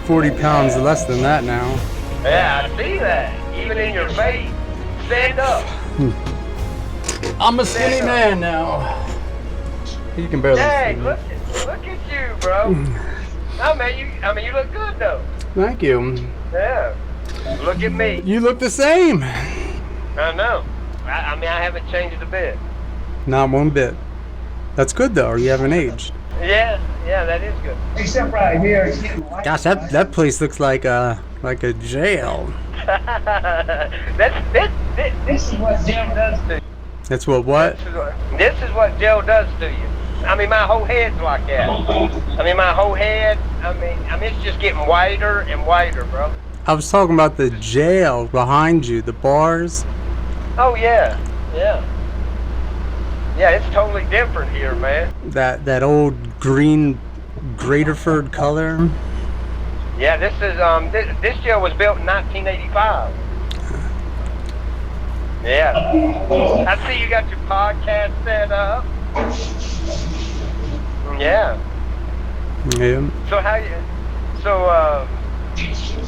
40 pounds less than that now. Yeah, I see that. Even in your face. Stand up. I'm a skinny man now. You can barely Hey, see me. look at you, bro. No, man, you look good though. Thank you. Yeah. Look at me. You look the same. I know. I haven't changed a bit. Not one bit. That's good though, or you haven't aged. Yeah, that is good. Except right here. Gosh, that place looks like a jail. This is what jail does to you. That's what? This is what jail does to you. I mean, my whole head's like that. I mean, my whole head. I mean, it's just getting whiter and whiter, bro. I was talking about the jail behind you, the bars. Oh yeah. Yeah, it's totally different here, man. That old green Graterford color. Yeah, this is this jail was built in 1985. Yeah. I see you got your podcast set up. Yeah. Yeah. So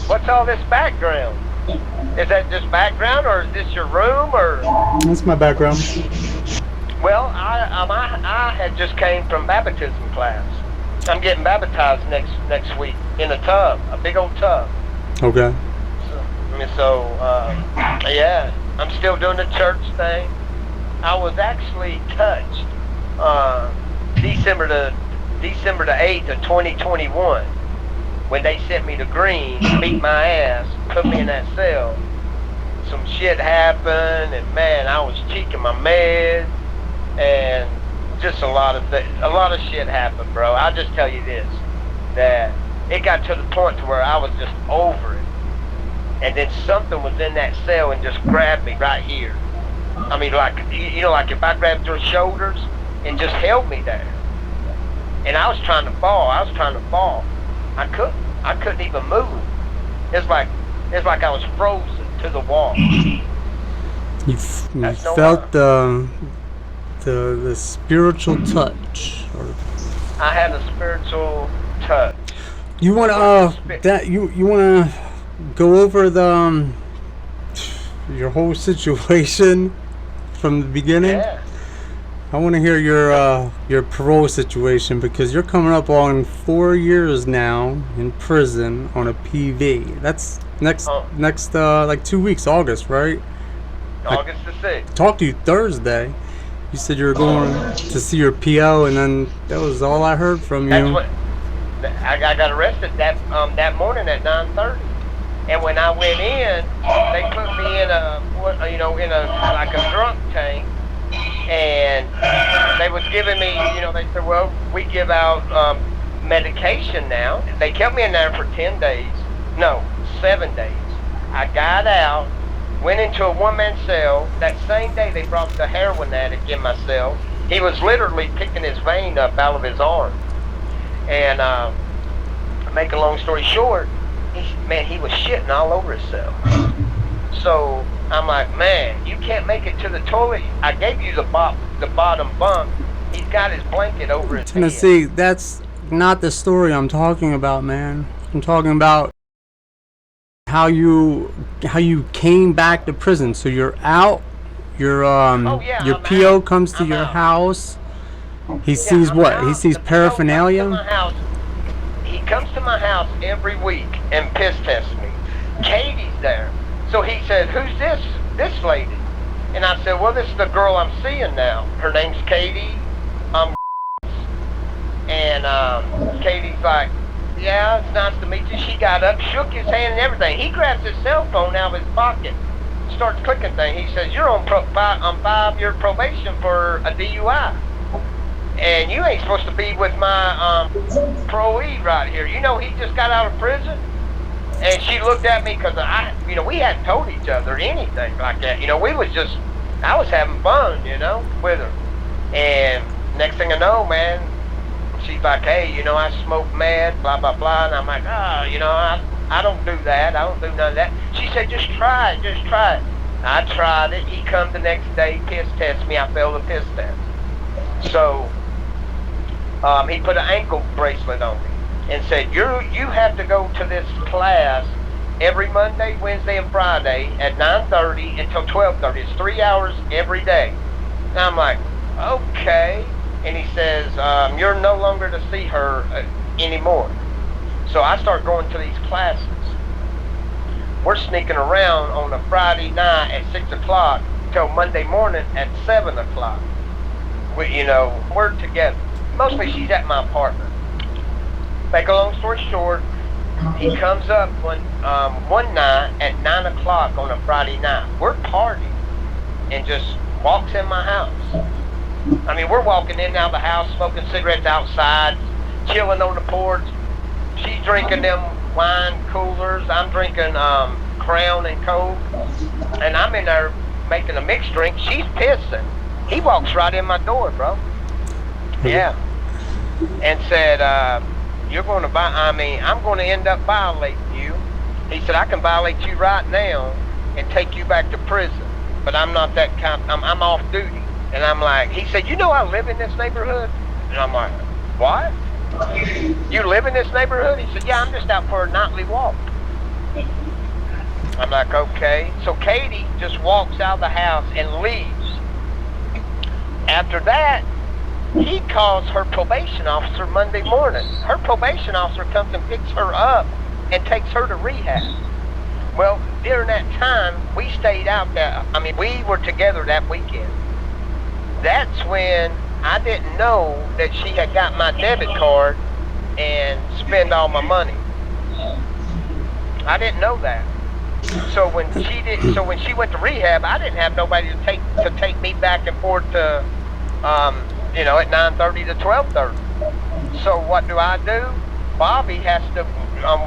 what's all this background? Is that just background, or is this your room, or? That's my background. Well, I had just came from baptism class. I'm getting baptized next week in a tub, a big old tub. Okay. So yeah, I'm still doing the church thing. I was actually touched December the 8th of 2021 when they sent me to Green, beat my ass, put me in that cell. Some shit happened, and man, I was cheeking my meds, and just a lot of shit happened, bro. I'll just tell you this, that it got to the point to where I was just over it, and then something was in that cell and just grabbed me right here. I mean, like, you know, like if I grabbed your shoulders and just held me there, and I was trying to fall. I couldn't even move. It's like I was frozen to the wall. You felt the spiritual touch. I had a spiritual touch. You wanna you wanna go over your whole situation from the beginning? Yeah. I want to hear your parole situation, because you're coming up on 4 years now in prison on a PV. That's next like 2 weeks, August, right? August the 6th. Talked to you Thursday. You said you were going to see your PO, and then that was all I heard from you. That's what I got arrested that morning at 9:30, and when I went in, they put me in like a drunk tank. And they was giving me, they said, well, we give out medication now. They kept me in there for 7 days. I got out, went into a one-man cell. That same day, they brought the heroin addict in my cell. He was literally picking his vein up out of his arm. And make a long story short, he was shitting all over his cell. So I'm like, man, you can't make it to the toilet. I gave you the bottom bunk. He's got his blanket over his Tennessee, head. that's not the story I'm talking about, man. I'm talking about how you came back to prison. So you're out. Your PO comes to your house. He sees what? He sees paraphernalia. He comes to my house every week and piss tests me. Katie's there. So he said, who's this lady? And I said, well, this is the girl I'm seeing now. Her name's Katie. And Katie's like, yeah, it's nice to meet you. She got up, shook his hand and everything. He grabs his cell phone out of his pocket, starts clicking things. He says, you're on 5-year probation for a DUI. And you ain't supposed to be with my parolee right here. You know, he just got out of prison. And she looked at me because we hadn't told each other anything like that. I was having fun, with her. And next thing I know, man, she's like, hey, I smoke mad, blah, blah, blah. And I'm like, I don't do that. I don't do none of that. She said, just try it. I tried it. He come the next day, piss test me. I failed the piss test. So he put an ankle bracelet on me. and said, you have to go to this class every Monday, Wednesday, and Friday at 9:30 until 12:30. It's 3 hours every day. And I'm like, okay. And he says, you're no longer to see her anymore. So I start going to these classes. We're sneaking around on a Friday night at 6 o'clock till Monday morning at 7 o'clock. We're together. Mostly she's at my apartment. Make a long story short, he comes up one night at 9 o'clock on a Friday night. We're partying and just walks in my house. I mean, we're walking in and out of the house, smoking cigarettes outside, chilling on the porch. She's drinking them wine coolers. I'm drinking Crown and Coke. And I'm in there making a mixed drink. She's pissing. He walks right in my door, bro. Yeah. And said, I'm going to end up violating you. He said, I can violate you right now and take you back to prison. But I'm not that kind. I'm off duty. And I'm like, he said, I live in this neighborhood? And I'm like, what? You live in this neighborhood? He said, yeah, I'm just out for a nightly walk. I'm like, okay. So Katie just walks out of the house and leaves. After that, he calls her probation officer Monday morning. Her probation officer comes and picks her up and takes her to rehab. Well, during that time, we stayed out there. I mean, we were together that weekend. That's when I didn't know that she had got my debit card and spent all my money. I didn't know that. So when she went to rehab, I didn't have nobody to take me back and forth to at 9:30 to 12:30. So what do? Bobby has to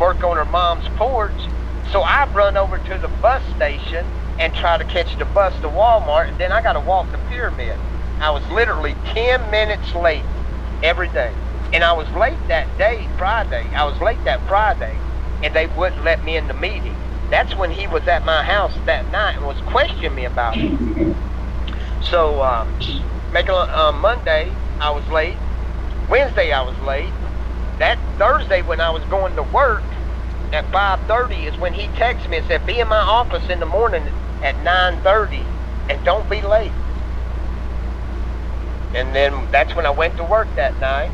work on her mom's porch. So I run over to the bus station and try to catch the bus to Walmart, and then I got to walk the pyramid. I was literally 10 minutes late every day. And I was late that day, Friday. I was late that Friday, and they wouldn't let me in the meeting. That's when he was at my house that night and was questioning me about it. So, Monday, I was late. Wednesday, I was late. That Thursday, when I was going to work at 5:30, is when he texted me and said, be in my office in the morning at 9:30 and don't be late. And then that's when I went to work that night.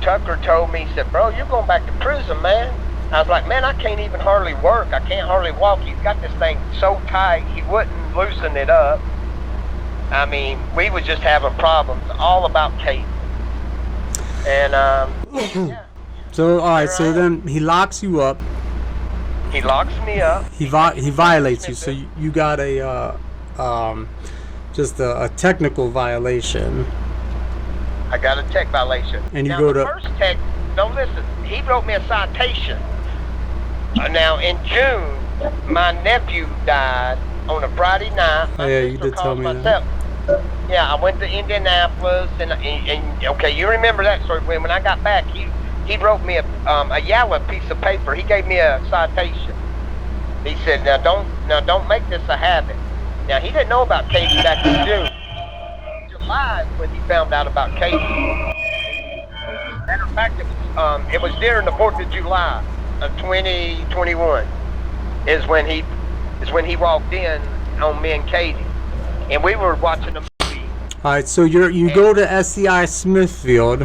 Tucker told me, he said, bro, you're going back to prison, man. I was like, man, I can't even hardly work. I can't hardly walk. You've got this thing so tight. He wouldn't loosen it up. I mean, we was just having problems all about Kate. And, yeah. So, all right, so then he locks you up. He locks me up. He violates you. So you got just a technical violation. I got a tech violation. And you now, go the to first tech, don't listen, he wrote me a citation. Now, in June, my nephew died on a Friday night. Oh, yeah, you did tell me that. Yeah, I went to Indianapolis, and okay, you remember that story. When I got back, he wrote me a yellow piece of paper. He gave me a citation. He said, now don't make this a habit. Now, he didn't know about Katie back in June. July when he found out about Katie. Matter of fact, it was during the 4th of July of 2021 is when he walked in on me and Katie, and we were watching a movie. All right, so you go to SCI Smithfield.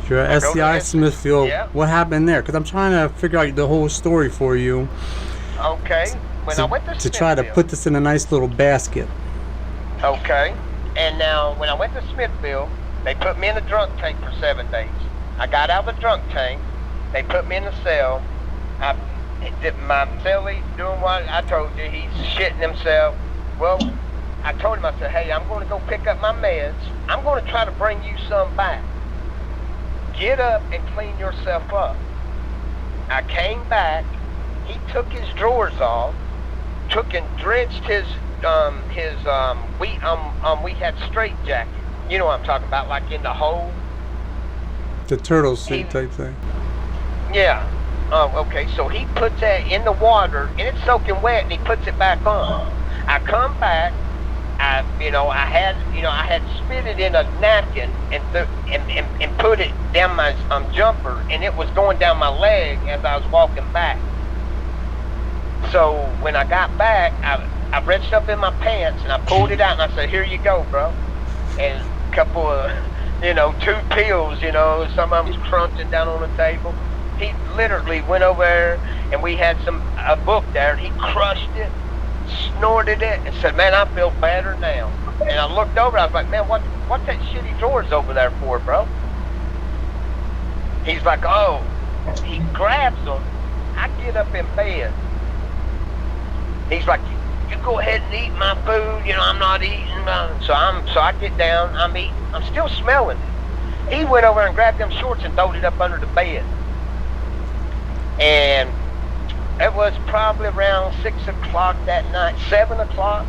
You're at SCI Smithfield. Yeah. What happened there? Because I'm trying to figure out the whole story for you. Okay. When I went to try to put this in a nice little basket. Okay. And now, when I went to Smithfield, they put me in a drunk tank for 7 days. I got out of the drunk tank. They put me in the cell. My cellie doing what I told you. He's shitting himself. Well, I told him, I said, hey, I'm going to go pick up my meds. I'm going to try to bring you some back. Get up and clean yourself up. I came back. He took his drawers off, took and drenched his we had straight jacket. You know what I'm talking about, like in the hole. The turtle suit type thing. Yeah. Okay, so he puts that in the water, and it's soaking wet, and he puts it back on. I come back, I had spit it in a napkin and put it down my jumper, and it was going down my leg as I was walking back. So when I got back, I reached up in my pants and I pulled it out and I said, "Here you go, bro." And a couple of, 2 pills, some of them's crunching down on the table. He literally went over there and we had a book there, and he crushed it, snorted it, and said, "Man, I feel better now." And I looked over, I was like, "Man, what that shitty drawers over there for, bro?" He's like, "Oh." He grabs them. I get up in bed. He's like, "You go ahead and eat my food. I'm not eating." So I get down. I'm eating. I'm still smelling it. He went over and grabbed them shorts and throwed it up under the bed. And it was probably around 6 o'clock that night, 7 o'clock.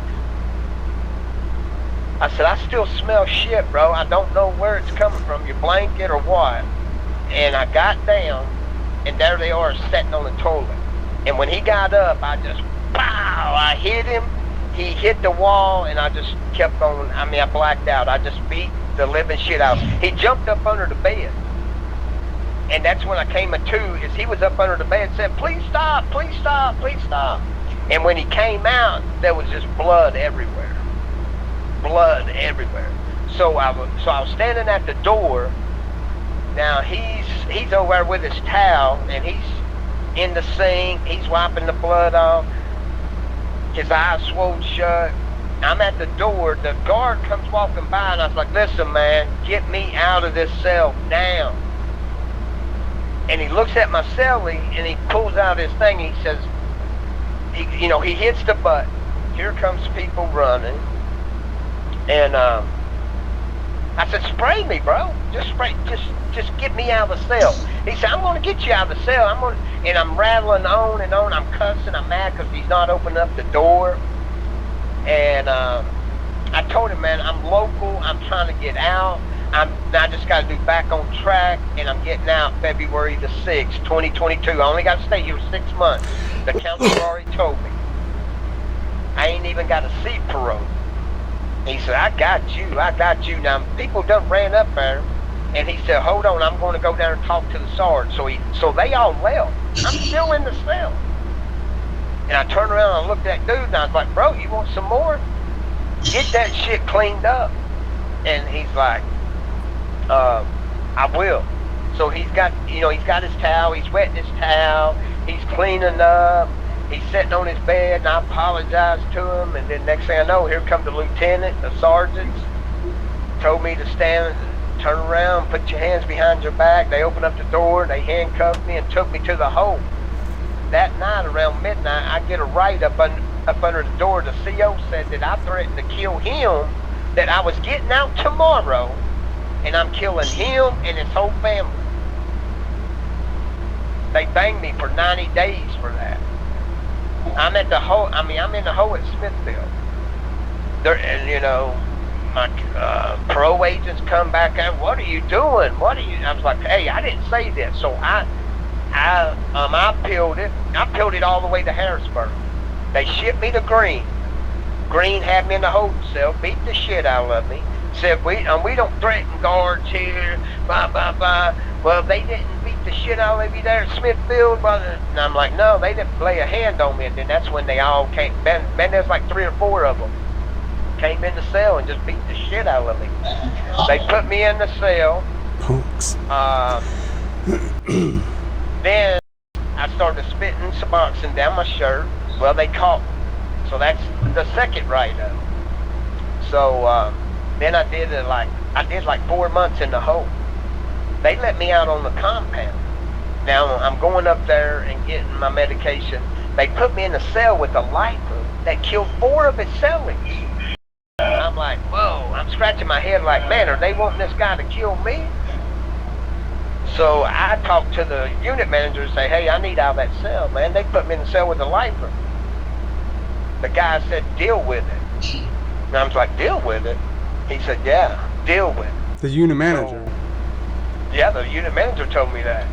I said, "I still smell shit, bro. I don't know where it's coming from, your blanket or what." And I got down, and there they are sitting on the toilet. And when he got up, I just, pow, I hit him. He hit the wall, and I just kept on. I blacked out. I just beat the living shit out. He jumped up under the bed. And that's when I came to, is he was up under the bed and said, "Please stop, please stop, please stop." And when he came out, there was just blood everywhere. Blood everywhere. So I was standing at the door. Now he's over there with his towel, and he's in the sink. He's wiping the blood off. His eyes swollen shut. I'm at the door. The guard comes walking by, and I was like, "Listen, man, get me out of this cell now." And he looks at my cellie, and he pulls out his thing. He says, he hits the button. Here comes people running. And I said, "Spray me, bro. Just spray. Just get me out of the cell." He said, "I'm going to get you out of the cell. And I'm rattling on and on. I'm cussing. I'm mad because he's not opening up the door. And I told him, "Man, I'm local. I'm trying to get out. I just got to be back on track, and I'm getting out February the 6th, 2022. I only got to stay here 6 months. The counselor already told me. I ain't even got to see parole." He said, I got you. Now, people done ran up there, and he said, "Hold on, I'm going to go down and talk to the sergeant." So they all left. I'm still in the cell. And I turned around and I looked at that dude, and I was like, "Bro, you want some more? Get that shit cleaned up." And he's like, "I will." So he's got his towel, he's wetting his towel, he's cleaning up, he's sitting on his bed, and I apologized to him, and then next thing I know, here come the lieutenant, the sergeants, told me to stand, turn around, put your hands behind your back. They opened up the door, they handcuffed me and took me to the hole. That night around midnight, I get a write up under the door. The CO said that I threatened to kill him, that I was getting out tomorrow, and I'm killing him and his whole family. They banged me for 90 days for that. I'm in the hole at Smithfield. My parole agents come back and, "What are you doing? I was like, "Hey, I didn't say this." So I appealed it. I appealed it all the way to Harrisburg. They shipped me to Green. Green had me in the holding cell, beat the shit out of me. Said, we don't threaten guards here, blah, blah, blah. Well, they didn't beat the shit out of you there at Smithfield. And I'm like, "No, they didn't lay a hand on me." And then that's when they all came. Man, there's like 3 or 4 of them. Came in the cell and just beat the shit out of me. They put me in the cell. Punks. Then I started spitting Suboxone down my shirt. Well, they caught me. So that's the second write-up. So then I did like 4 months in the hole. They let me out on the compound. Now I'm going up there and getting my medication. They put me in a cell with a lifer that killed 4 of his cellies. I'm like, whoa, I'm scratching my head like, man, are they wanting this guy to kill me? So I talked to the unit manager and say, "Hey, I need out of that cell, man." They put me in the cell with a lifer. The guy said, "Deal with it." And I was like, "Deal with it?" He said, "Yeah, deal with it." The unit manager. So, yeah, the unit manager told me that.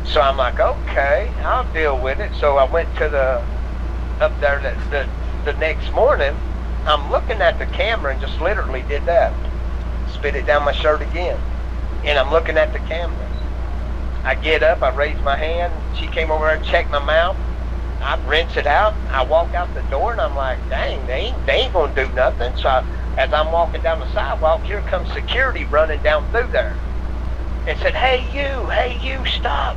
So I'm like, "Okay, I'll deal with it." So I went to up there the next morning, I'm looking at the camera and just literally did that. Spit it down my shirt again. And I'm looking at the camera. I get up, I raise my hand. She came over and checked my mouth. I rinse it out. I walk out the door and I'm like, dang, they ain't gonna do nothing. So as I'm walking down the sidewalk, here comes security running down through there. And said, hey you, stop.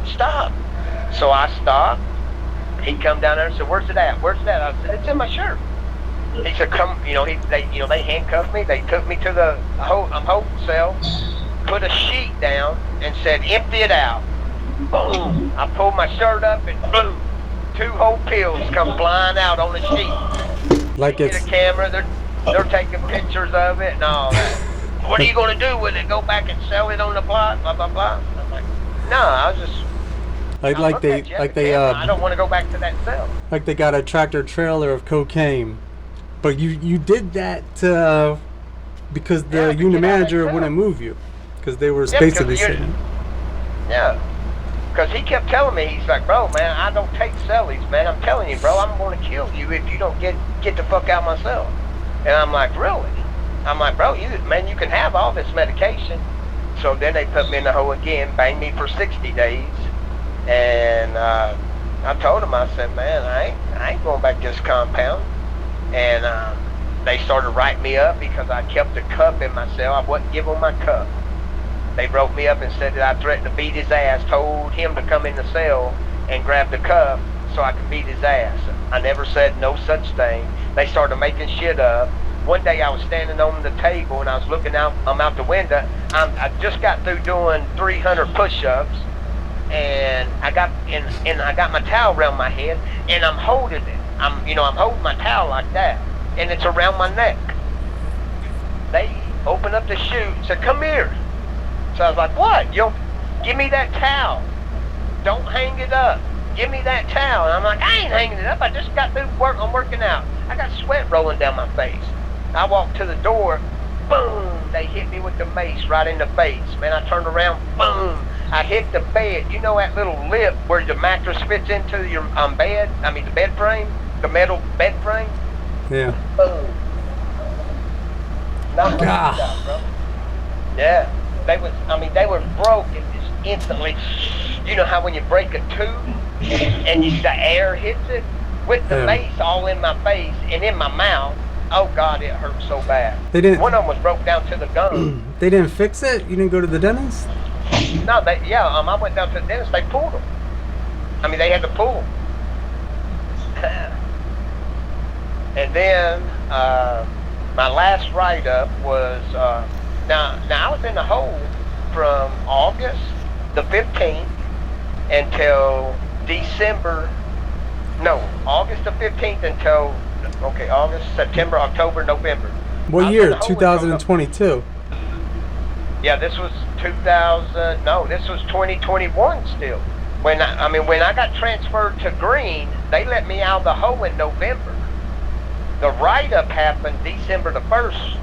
So I stopped. He come down there and said, where's it at? I said, it's in my shirt. He said, come, they handcuffed me. They took me to the holding cell, put a sheet down, and said, empty it out. Boom. I pulled my shirt up and boom, 2 whole pills come flying out on the sheet. Like Get it's a camera. They're taking pictures of it and all that. What are you gonna do with it? Go back and sell it on the block? Blah blah blah. I'm like, no, I was just. I don't want to go back to that cell. Like they got a tractor trailer of cocaine, but you did that because the unit manager wouldn't move you because they were basically sitting. Yeah, because he kept telling me, he's like, bro, man, I don't take cellies, man. I'm telling you, bro, I'm going to kill you if you don't get the fuck out of my cell. And I'm like, really? I'm like, bro, you can have all this medication. So then they put me in the hole again, banged me for 60 days. And I told him, I said, man, I ain't going back to this compound. And they started writing me up because I kept a cup in my cell. I wouldn't give them my cup. They wrote me up and said that I threatened to beat his ass, told him to come in the cell and grab the cup so I could beat his ass. I never said no such thing. They started making shit up. One day I was standing on the table and I was looking out, I'm out the window. I just got through doing 300 push-ups and I got my towel around my head and I'm holding it. I'm holding my towel like that and it's around my neck. They opened up the chute and said, come here. So I was like, what? Give me that towel. Don't hang it up. Give me that towel. And I'm like, I ain't hanging it up. I just got through work. I'm working out. I got sweat rolling down my face. I walked to the door. Boom. They hit me with the mace right in the face. Man, I turned around. Boom. I hit the bed. You know that little lip where the mattress fits into your bed? I mean, the bed frame? The metal bed frame? Yeah. Boom. Not much stuff, bro. Yeah. They were broken just instantly. You know how when you break a tooth and the air hits it? With the mace all in my face and in my mouth, oh God, it hurt so bad. One of them was broke down to the gum. They didn't fix it? You didn't go to the dentist? No, I went down to the dentist, they pulled them. I mean, they had to pull them. And then, my last write-up was, now I was in the hole from August the 15th until August the 15th until, August, September, October, November. What year? 2022? Yeah, this was 2021 still. When I got transferred to Green, they let me out of the hole in November. The write-up happened December the 1st.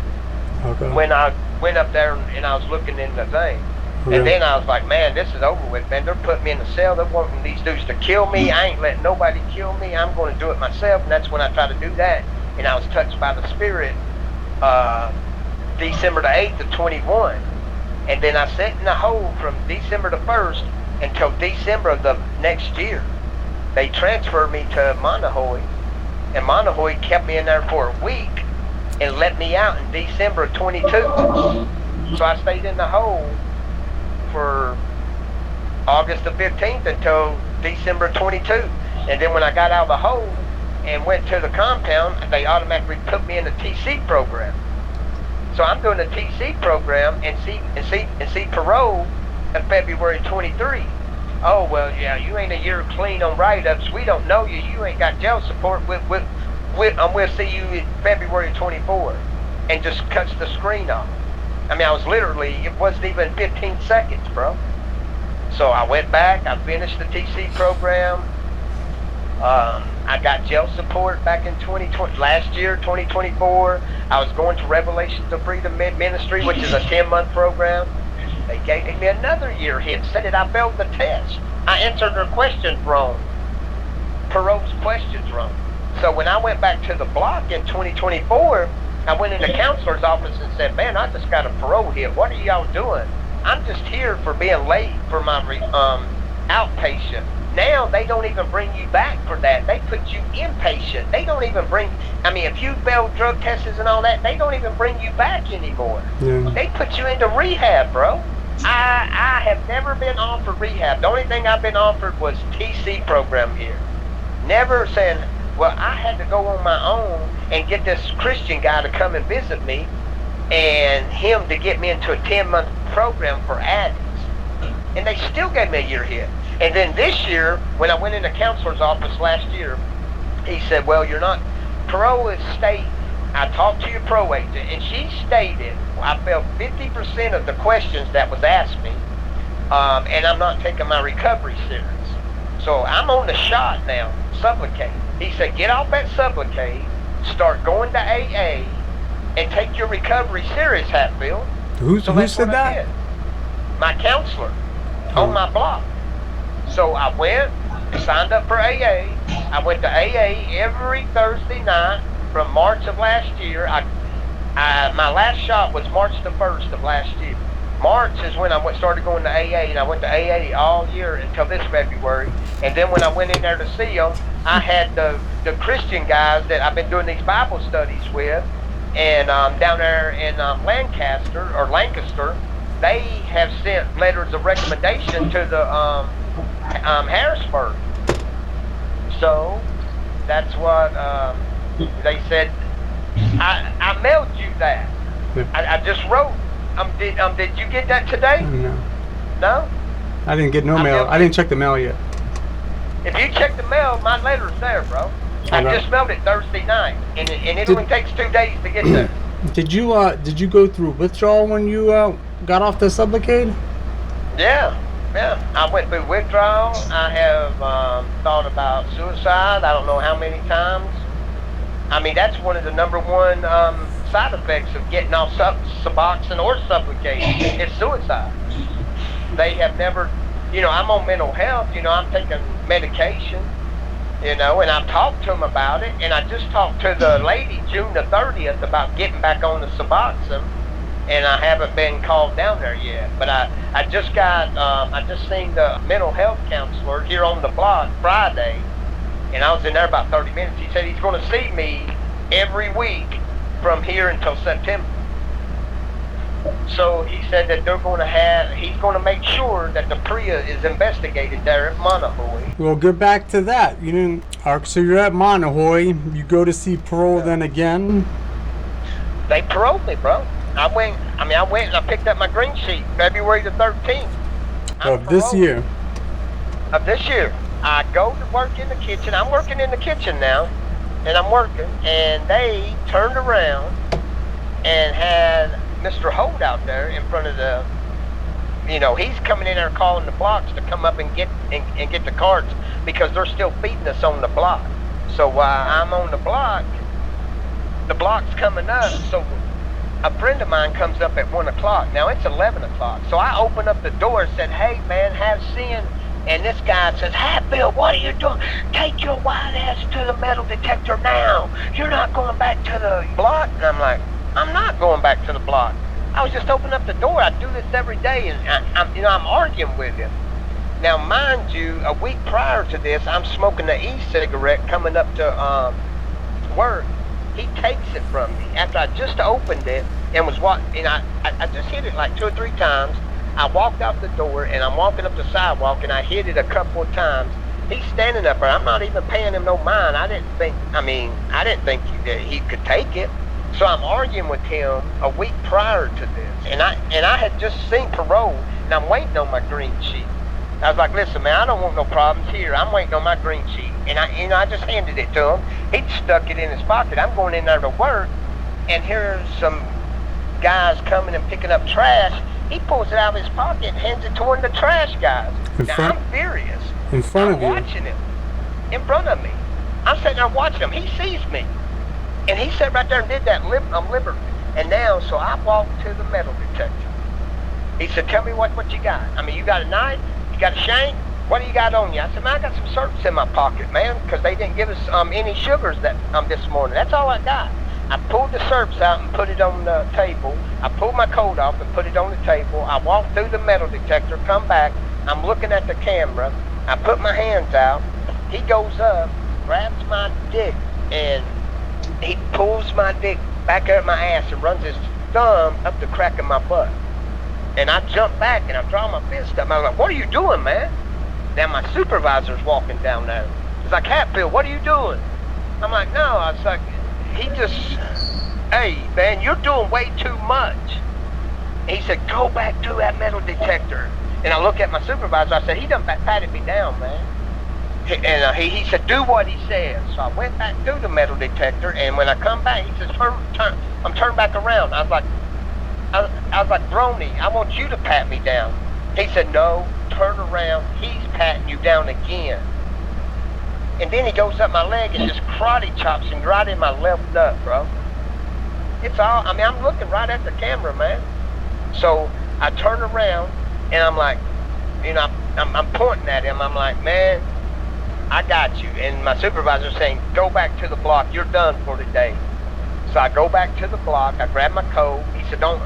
Okay. When I went up there and I was looking in the thing. Yeah. And then I was like, man, this is over with, man. They're putting me in the cell. They're wanting these dudes to kill me. I ain't letting nobody kill me. I'm going to do it myself. And that's when I tried to do that. And I was touched by the Spirit December the 8th of 21. And then I sat in the hole from December the 1st until December of the next year. They transferred me to Monohoy. And Monohoy kept me in there for a week and let me out in December of 22. So I stayed in the hole for August the 15th until December 22. And then when I got out of the hole and went to the compound, they automatically put me in the TC program. So I'm doing the TC program and see parole in February 23. Oh, well, yeah, you ain't a year clean on write-ups. We don't know you. You ain't got jail support. We'll see you in February 24. And just cuts the screen off. I mean, it wasn't even 15 seconds, bro. So I went back, I finished the TC program. I got jail support back in last year, 2024. I was going to Revelations of Freedom Ministry, which is a 10-month program. They gave me another year hit, said that I failed the test. I answered their questions wrong. Parole's questions wrong. So when I went back to the block in 2024, I went in the counselor's office and said, man, I just got a parole hit. What are y'all doing? I'm just here for being late for my outpatient. Now they don't even bring you back for that. They put you inpatient. They don't even bring, I mean, if you failed drug tests and all that, they don't even bring you back anymore. Yeah. They put you into rehab, bro. I have never been offered rehab. The only thing I've been offered was TC program here. Never saying, well, I had to go on my own and get this Christian guy to come and visit me and him to get me into a 10-month program for addicts. And they still gave me a year hit. And then this year, when I went in the counselor's office last year, he said, well, you're not, parole is state. I talked to your pro agent, and she stated, I failed 50% of the questions that was asked me, and I'm not taking my recovery serious. So I'm on the shot now, Sublocade. He said, get off that Sublocade, start going to AA, and take your recovery serious, Hatfield. Who said that? My counselor on my block. So I went, signed up for AA. I went to AA every Thursday night from March of last year. My last shot was March the 1st of last year. March is when I started going to AA, and I went to AA all year until this February. And then when I went in there to see them, I had the Christian guys that I've been doing these Bible studies with, and down there in Lancaster, they have sent letters of recommendation to the Harrisburg. So that's what they said. I mailed you that. I just wrote. Did you get that today? No. No? I didn't get no mail. I didn't check the mail yet. If you check the mail, my letter's there, bro. I just mailed it Thursday night, and it only takes 2 days to get there. Did you go through withdrawal when you got off the Sublocade? Yeah. I went through withdrawal. I have thought about suicide. I don't know how many times. I mean, that's one of the number one side effects of getting off Suboxone or Sublocade. It's suicide. They have never, I'm on mental health. I'm taking medication. And I've talked to them about it. And I just talked to the lady June the 30th about getting back on the Suboxone. And I haven't been called down there yet. But I just seen the mental health counselor here on the block Friday, and I was in there about 30 minutes. He said he's going to see me every week from here until September. So he said that he's going to make sure that the PREA is investigated there at Monohoy. Well, get back to that. So you're at Monohoy. You go to see parole then again? They paroled me, bro. I went and I picked up my green sheet February the 13th. Of this year? Of this year. I go to work in the kitchen. I'm working in the kitchen now, and I'm working, and they turned around and had Mr. Holt out there in front of the, he's coming in there calling the blocks to come up and get the cards because they're still feeding us on the block. So while I'm on the block's coming up, so a friend of mine comes up at 1 o'clock. Now it's 11 o'clock. So I open up the door and said, hey man, have sin. And this guy says, hey Bill, what are you doing? Take your white ass to the metal detector now. You're not going back to the block. And I'm like, I'm not going back to the block. I was just opening up the door. I do this every day, and I'm arguing with him. Now, mind you, a week prior to this, I'm smoking the e-cigarette coming up to work. He takes it from me after I just opened it and I just hit it like 2 or 3 times. I walked out the door and I'm walking up the sidewalk and I hit it a couple of times. He's standing up there. I'm not even paying him no mind. I didn't think that he could take it. So I'm arguing with him a week prior to this, and I had just seen parole, and I'm waiting on my green sheet. I was like, listen, man, I don't want no problems here. I'm waiting on my green sheet, and I just handed it to him. He'd stuck it in his pocket. I'm going in there to work, and here's some guys coming and picking up trash. He pulls it out of his pocket and hands it to one of the trash guys. Now, I'm furious. In front of you? I'm watching him. In front of me. I'm sitting there watching him. He sees me. And he sat right there and did that liberty. And now, so I walked to the metal detector. He said, tell me what you got. I mean, you got a knife? You got a shank? what do you got on you? I said, man, I got some syrups in my pocket, man, because they didn't give us any sugars that this morning. That's all I got. I pulled the syrups out and put it on the table. I pulled my coat off and put it on the table. I walked through the metal detector, come back. I'm looking at the camera. I put my hands out. He goes up, grabs my dick, and he pulls my dick back out of my ass and runs his thumb up the crack of my butt. And I jump back and I draw my fist up. I'm like, what are you doing, man? Now my supervisor's walking down there. He's like, Hatfield, what are you doing? I'm like, no. I was like, he just, hey, man, you're doing way too much. And he said, go back to that metal detector. And I look at my supervisor. I said, he done patted me down, man. And he said, do what he says. So I went back through the metal detector, and when I come back, he says, I'm turned back around. I was like, Brony, I want you to pat me down. He said, no, turn around. He's patting you down again. And then he goes up my leg and just karate chops him right in my left nut, bro. It's all, I mean, I'm looking right at the camera, man. So I turn around, and I'm like, you know, I'm pointing at him. I'm like, man, I got you. And my supervisor's saying, go back to the block. You're done for today. So I go back to the block. I grab my coat. He said, don't,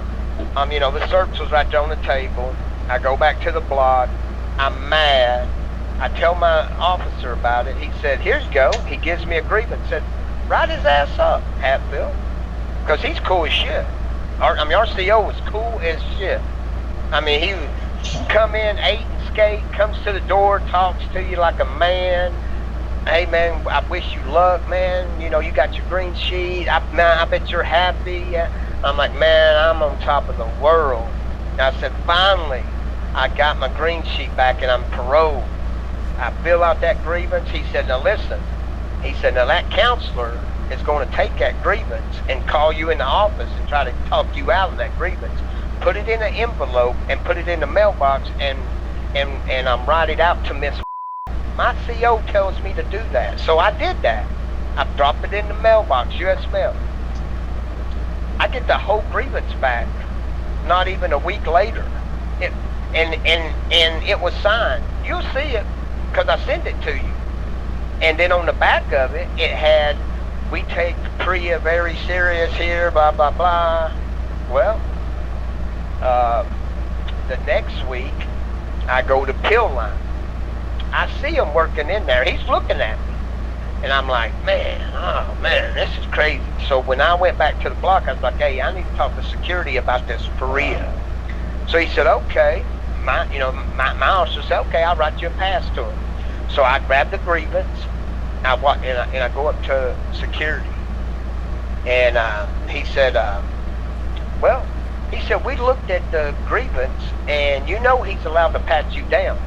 you know, the syrups was right there on the table. I go back to the block. I'm mad. I tell my officer about it. He said, here you go. He gives me a grievance. Said, write his ass up, Hatfield. Because he's cool as shit. Our CO was cool as shit. I mean, he would come in, ate and skate, comes to the door, talks to you like a man. Hey, man, I wish you luck, man. You know, you got your green sheet. Man, I bet you're happy. I'm like, man, I'm on top of the world. And I said, finally, I got my green sheet back and I'm paroled. I fill out that grievance. He said, now listen. He said, now that counselor is going to take that grievance and call you in the office and try to talk you out of that grievance. Put it in an envelope and put it in the mailbox and write it out to Miss. My CO tells me to do that. So I did that. I dropped it in the mailbox, U.S. mail. I get the whole grievance back not even a week later. And it was signed. You'll see it because I sent it to you. And then on the back of it, it had, we take PREA very serious here, blah, blah, blah. Well, the next week, I go to Pill Line. I see him working in there. He's looking at me. And I'm like, man, oh man, this is crazy. So when I went back to the block, I was like, hey, I need to talk to security about this PREA. So he said, okay. My officer said, okay, I'll write you a pass to him. So I grabbed the grievance, and I go up to security. And he said, we looked at the grievance, and you know he's allowed to pat you down.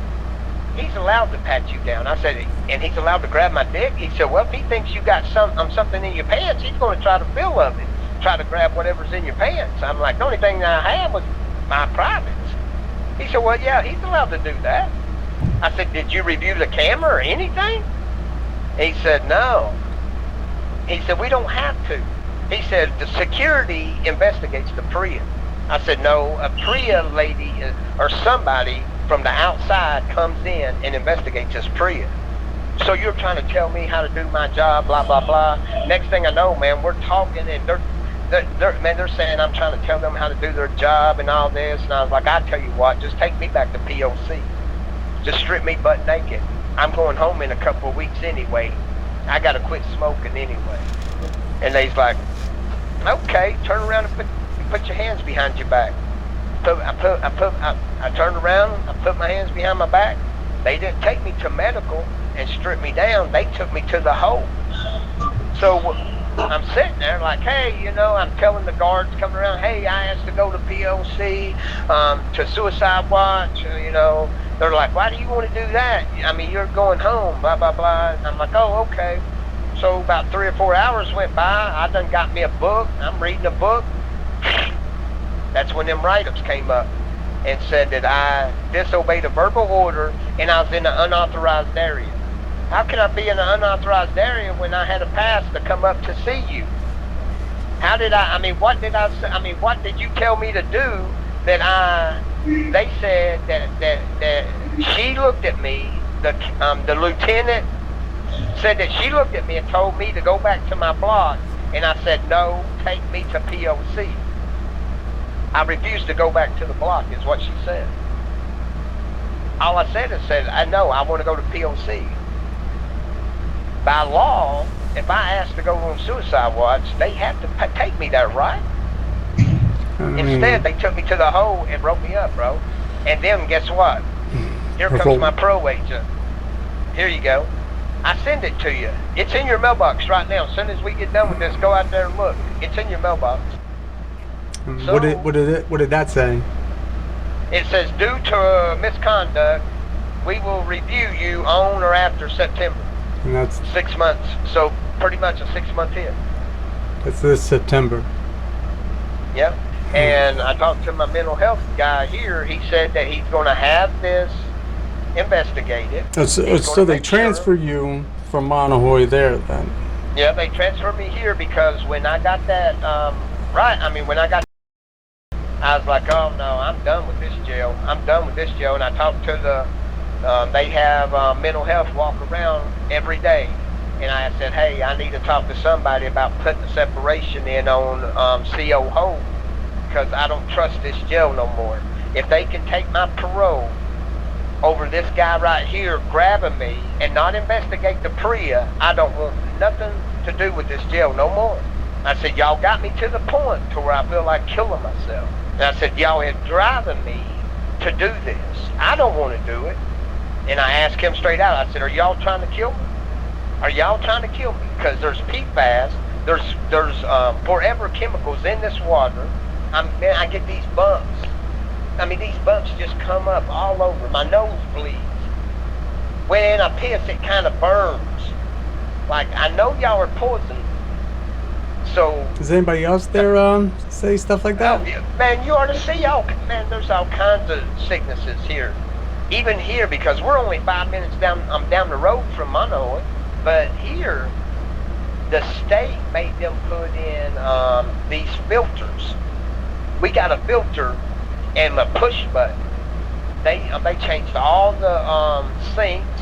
He's allowed to pat you down. I said, and he's allowed to grab my dick? He said, well, if he thinks you got something in your pants, he's going to try to feel of it, try to grab whatever's in your pants. I'm like, the only thing that I had was my privates. He said, well, yeah, he's allowed to do that. I said, did you review the camera or anything? He said, no. He said, we don't have to. He said, the security investigates the PREA. I said, no, a PREA lady or somebody from the outside comes in and investigates this PREA. So you're trying to tell me how to do my job, blah, blah, blah. Next thing I know, man, we're talking and they're saying I'm trying to tell them how to do their job and all this. And I was like, I tell you what, just take me back to POC. Just strip me butt naked. I'm going home in a couple of weeks anyway. I got to quit smoking anyway. And they's like, okay, turn around and put your hands behind your back. I turned around, I put my hands behind my back. They didn't take me to medical and strip me down. They took me to the hole. So I'm sitting there like, hey, you know, I'm telling the guards coming around, hey, I asked to go to POC, to Suicide Watch, you know. They're like, why do you want to do that? I mean, you're going home, blah, blah, blah. And I'm like, oh, okay. So about 3 or 4 hours went by. I done got me a book. I'm reading a book. That's when them write-ups came up and said that I disobeyed a verbal order and I was in an unauthorized area. How can I be in an unauthorized area when I had a pass to come up to see you? What did you tell me to do that they said that she looked at me the lieutenant said that she looked at me and told me to go back to my block, and I said, no, take me to POC. I refused to go back to the block, is what she said. All I said is, I know, I want to go to POC. By law, if I ask to go on suicide watch, they have to take me there, right? Instead, they took me to the hole and wrote me up, bro. And then, guess what? Here comes my parole agent. Here you go. I send it to you. It's in your mailbox right now. As soon as we get done with this, go out there and look. It's in your mailbox. So, what did that say? It says, due to misconduct, we will review you on or after September. And that's 6 months. So pretty much a 6-month hit. That's this September. Yep. And I talked to my mental health guy here. He said that he's going to have this investigated. So they transfer you from Monohoy there then? Yeah, they transferred me here because when I got that, I was like, oh no, I'm done with this jail. I'm done with this jail. And I talked to they have mental health walk around every day. And I said, hey, I need to talk to somebody about putting the separation in on CO hold because I don't trust this jail no more. If they can take my parole over this guy right here grabbing me and not investigate the PREA, I don't want nothing to do with this jail no more. I said, y'all got me to the point to where I feel like killing myself. And I said, y'all are driving me to do this. I don't want to do it. And I asked him straight out, I said, are y'all trying to kill me? Are y'all trying to kill me? Because there's PFAS, there's forever chemicals in this water. Man, I get these bumps. I mean, these bumps just come up all over. My nose bleeds. When I piss, it kind of burns. Like, I know y'all are poisoned. So... Does anybody else there say stuff like that? Man, you ought to see man, there's all kinds of sicknesses here. Even here, because we're only 5 minutes down the road from Monohoy. But here, the state made them put in these filters. We got a filter and a push button. They changed all the sinks.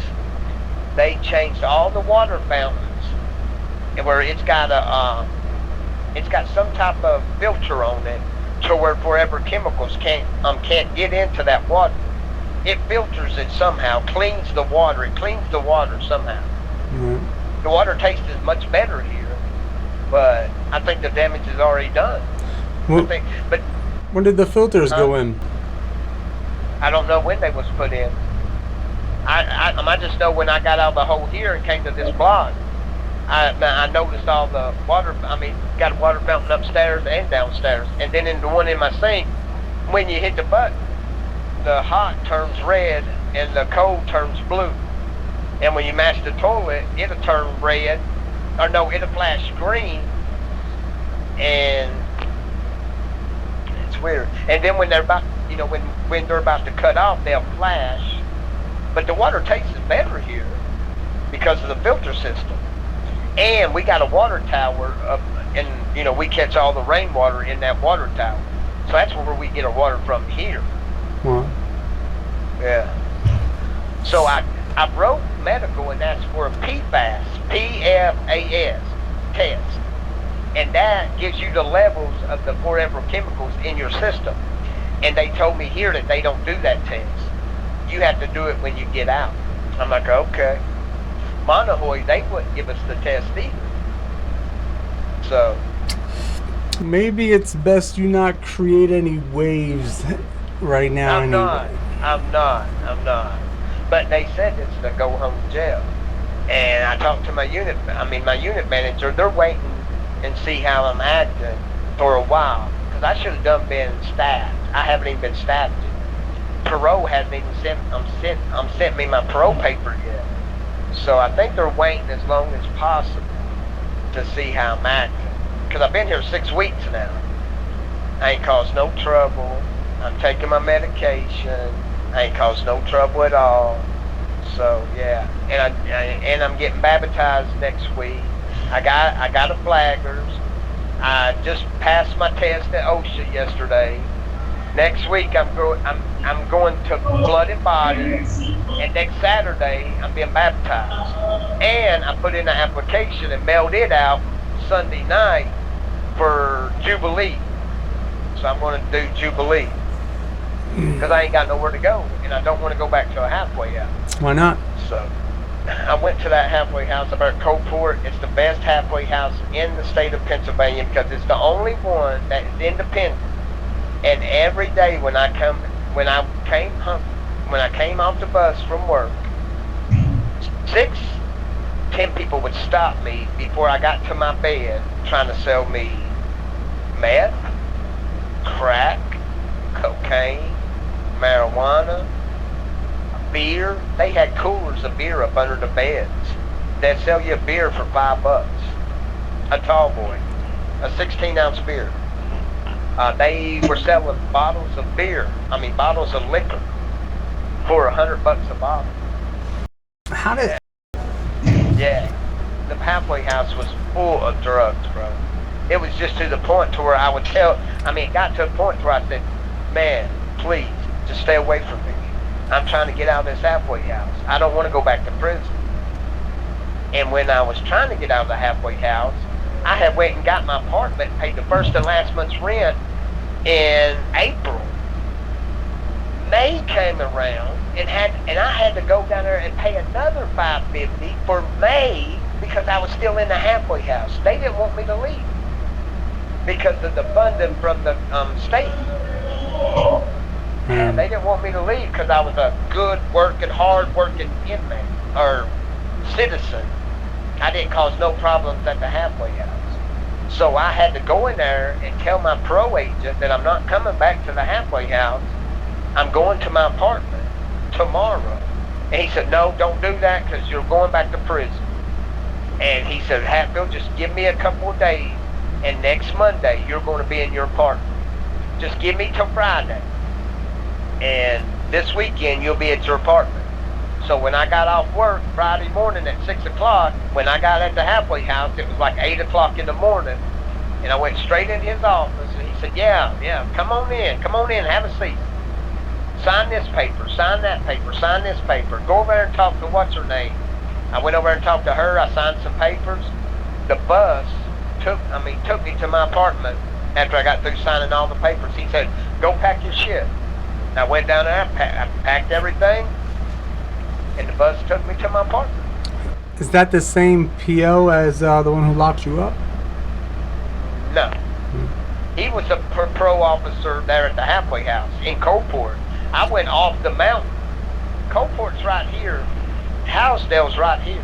They changed all the water fountains, and where it's got some type of filter on it, to where forever chemicals can't get into that water. It filters it somehow, cleans the water. It cleans the water somehow. Mm-hmm. The water tastes much better here, but I think the damage is already done. Well, when did the filters go in? I don't know when they was put in. I just know when I got out of the hole here and came to this block, I noticed all the water. Got a water fountain upstairs and downstairs, and then in the one in my sink, when you hit the button, the hot turns red and the cold turns blue. And when you mash the toilet, it'll turn red, or no, it'll flash green, and it's weird. And then when they're about, when they're about to cut off, they'll flash. But the water tastes better here because of the filter system. And we got a water tower up, and we catch all the rainwater in that water tower. So that's where we get our water from here. Well. Yeah. So I wrote medical and asked for a PFAS, PFAS test. And that gives you the levels of the forever chemicals in your system. And they told me here that they don't do that test. You have to do it when you get out. I'm like, okay. Monohoy, they wouldn't give us the test either. So. Maybe it's best you not create any waves right now. I'm not. But they said it's the go home jail. And I talked to my unit manager. They're waiting and see how I'm acting for a while. Because I should have been staffed. I haven't even been staffed yet. Parole hasn't even sent me my parole paper yet. So I think they're waiting as long as possible to see how I'm acting. Because I've been here 6 weeks now. I ain't caused no trouble. I'm taking my medication. I ain't caused no trouble at all. So yeah, and I'm getting baptized next week. I got a flaggers. I just passed my test at OSHA yesterday. Next week I'm going to Blood and Body, and next Saturday I'm being baptized. And I put in an application and mailed it out Sunday night for Jubilee. So I'm going to do Jubilee because I ain't got nowhere to go, and I don't want to go back to a halfway house. Why not? So I went to that halfway house up at Coalport. It's the best halfway house in the state of Pennsylvania because it's the only one that is independent. And every day when I came off the bus from work, 10 people would stop me before I got to my bed trying to sell me meth, crack, cocaine, marijuana, beer. They had coolers of beer up under the beds. They'd sell you a beer for $5. A tall boy, a 16-ounce beer. They were selling bottles of liquor for $100 a bottle. How did? Yeah, the halfway house was full of drugs, bro. It was just to the point to where it got to a point where I said, man, please, just stay away from me. I'm trying to get out of this halfway house. I don't want to go back to prison. And when I was trying to get out of the halfway house, I had went and got my apartment, paid the first and last month's rent in April. May came around and I had to go down there and pay another $550 for May because I was still in the halfway house. They didn't want me to leave because of the funding from the state. And they didn't want me to leave because I was a good working, hard working inmate or citizen. I didn't cause no problems at the halfway house. So I had to go in there and tell my pro agent that I'm not coming back to the halfway house. I'm going to my apartment tomorrow. And he said, no, don't do that because you're going back to prison. And he said, Hatfield, just give me a couple of days and next Monday you're going to be in your apartment. Just give me till Friday. And this weekend you'll be at your apartment. So when I got off work Friday morning at 6 o'clock, when I got at the halfway house, it was like 8 o'clock in the morning. And I went straight in his office and he said, yeah, come on in, have a seat. Sign this paper, sign that paper, sign this paper. Go over there and talk to what's her name. I went over and talked to her, I signed some papers. The bus took me to my apartment after I got through signing all the papers. He said, go pack your shit. And I went down there, I packed everything, and the bus took me to my apartment. Is that the same PO as the one who locked you up? No. He was a pro officer there at the halfway house in Coalport. I went off the mountain. Coalport's right here. Housedale's right here.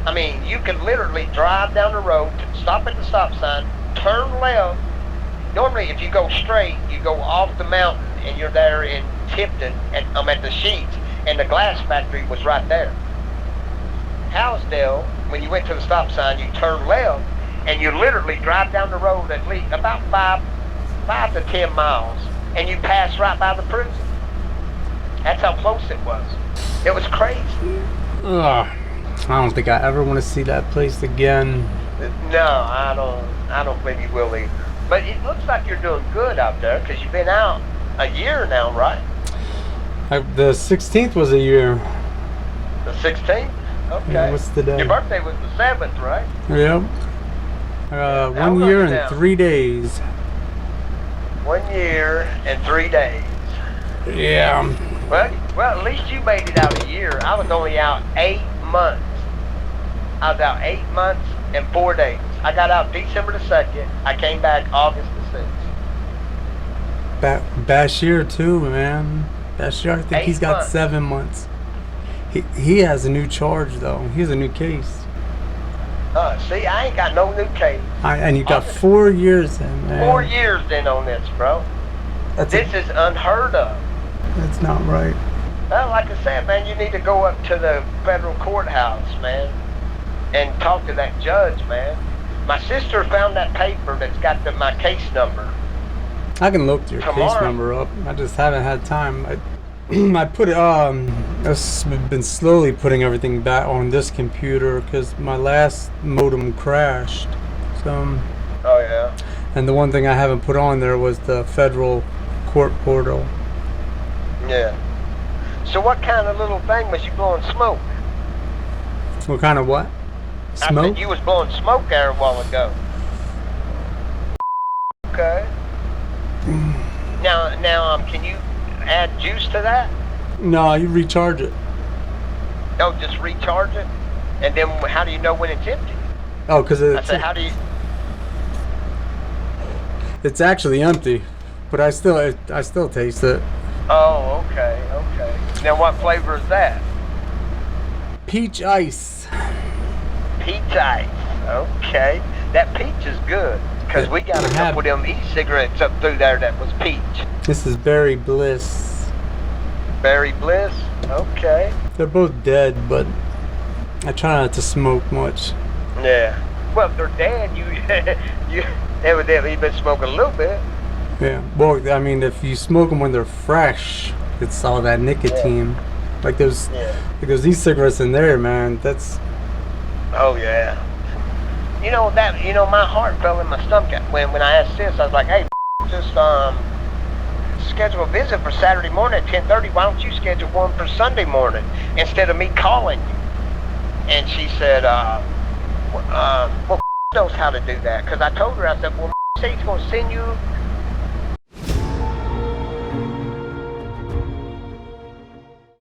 I mean, you can literally drive down the road, stop at the stop sign, turn left. Normally, if you go straight, you go off the mountain, and you're there in Tipton, and I'm at the Sheets, and the glass factory was right there. Housedale, when you went to the stop sign, you turn left, and you literally drive down the road at least about 5 to 10 miles, and you pass right by the prison. That's how close it was. It was crazy. Ugh. I don't think I ever want to see that place again. No, I don't believe you will either. But it looks like you're doing good out there because you've been out a year now, right? The 16th was a year. The 16th? Okay. Yeah, what's the day? Your birthday was the 7th, right? Yep. 1 year and 3 days. 1 year and 3 days. Yeah. Well, at least you made it out a year. I was only out 8 months. I was out 8 months and 4 days. I got out December the 2nd. I came back August the 6th. Bashir too, man. Bashir, I think he's got 7 months. He has a new charge though. He has a new case. See, I ain't got no new case. And you got 4 years in, man. 4 years in on this, bro. This is unheard of. That's not right. Well, like I said, man, you need to go up to the federal courthouse, man, and talk to that judge, man. My sister found that paper that's got my case number. I can look your case number up. I just haven't had time. I put it. I've been slowly putting everything back on this computer because my last modem crashed. So. Oh yeah. And the one thing I haven't put on there was the federal court portal. Yeah. So what kind of little thing was you blowing smoke? What kind of what? I Smoke? said you was blowing smoke there a while ago. Okay. Now, can you add juice to that? No, you recharge it. Oh, just recharge it? And then how do you know when it's empty? Oh, because I said, how do you... it's actually empty, but I still taste it. Oh, okay. Now what flavor is that? Peach ice. Peach ice. Okay. That peach is good. Because we got a couple of them e-cigarettes up through there that was peach. This is Berry Bliss. Berry Bliss? Okay. They're both dead, but I try not to smoke much. Yeah. Well, if they're dead, you evidently been smoking a little bit. Yeah. Well, I mean, if you smoke them when they're fresh, it's all that nicotine. Yeah. Like there's e-cigarettes in there, man. That's. Oh yeah. My heart fell in my stomach when I asked this. I was like, hey, just schedule a visit for Saturday morning at 10:30. Why don't you schedule one for Sunday morning instead of me calling you? And she said, well, knows how to do that. Because I told her, I said, well, say he's going to send you